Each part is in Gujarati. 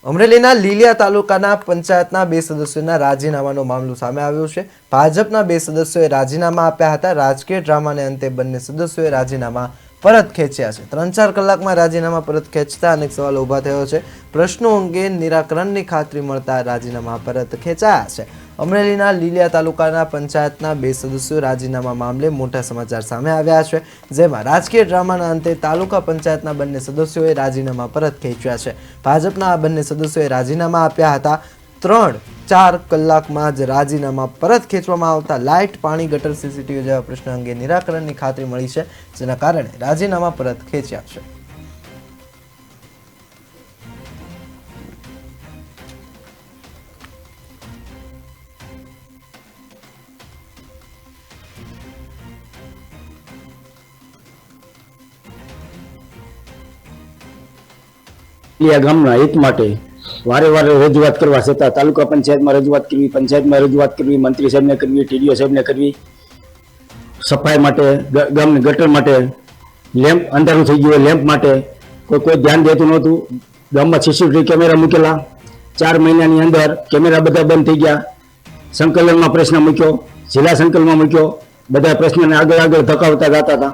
અમરેલીના લીલિયા તાલુકાના પંચાયતના 2 સદસ્યોના રાજીનામાનો મામલો સામે આવ્યો છે। ભાજપના 2 સદસ્યોએ રાજીનામા આપ્યા હતા। રાજકીય ડ્રામાને અંતે બંને સદસ્યોએ રાજીનામા પરત ખેંચ્યા છે। 3-4 કલાકમાં રાજીનામા પરત ખેંચતા અનેક સવાલો ઊભા થયો છે। પ્રશ્નો અંગે નિરાકરણની ખાતરી મળતા રાજીનામા પરત ખેંચાયા છે। અમરેલીના લીલિયા તાલુકાના પંચાયતના 2 સદસ્યો રાજીનામા મામલે મોટા સમાચાર સામે આવ્યા છે, જેમાં રાજકીય ડ્રામાના અંતે તાલુકા પંચાયતના બંને સદસ્યોએ રાજીનામા પરત ખેંચ્યા છે। ભાજપના આ બંને સદસ્યોએ રાજીનામા આપ્યા હતા। 3-4 કલાકમાં જ રાજીનામા પરત ખેંચવામાં આવતા લાઇટ, પાણી, ગટર, સીસીટીવી જેવા પ્રશ્ન અંગે નિરાકરણની ખાતરી મળી છે, જેના કારણે રાજીનામા પરત ખેંચ્યા છે। ગામના હિત માટે વારે વારે રજૂઆત કરવા છતાં તાલુકા પંચાયતમાં રજૂઆત કરવી, પંચાયતમાં રજૂઆત કરવી, મંત્રી સાહેબને કરવી, ટીડીઓ સાહેબને કરવી, સફાઈ માટે, ગામની ગટર માટે, લેમ્પ અંધારું થઈ ગયું લેમ્પ માટે કોઈ ધ્યાન દેતું નહોતું। ગામમાં સીસીટીવી કેમેરા મૂકેલા, 4 મહિનાની અંદર કેમેરા બધા બંધ થઈ ગયા। સંકલનમાં પ્રશ્ન મૂક્યો, જિલ્લા સંકલનમાં મૂક્યો, બધા પ્રશ્નને આગળ ધકાવતા જતા હતા।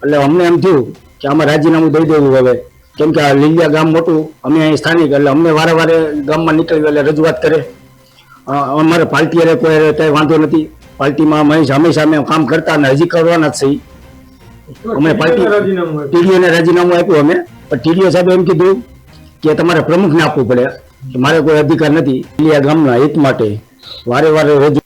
એટલે અમને એમ થયું કે આમાં રાજીનામું દઈ દેવું હવે, કેમ કે આ લીલિયા ગામ મોટું, અમે અહીં સ્થાનિક, એટલે અમને વારે વારે ગામમાં નીકળ્યું એટલે રજૂઆત કરે। અમારે પાર્ટી કોઈ કંઈ વાંધો નથી, પાર્ટીમાં હંમેશા અમે કામ કરતા અને હજી કરવાના જ છીએ। અમે પાર્ટી ટીડીઓને રાજીનામું આપ્યું અમે, પણ ટીડીઓ સાહેબે એમ કીધું કે તમારે પ્રમુખને આપવું પડે, મારે કોઈ અધિકાર નથી। લીલિયા ગામના હિત માટે વારે વારે રજૂઆત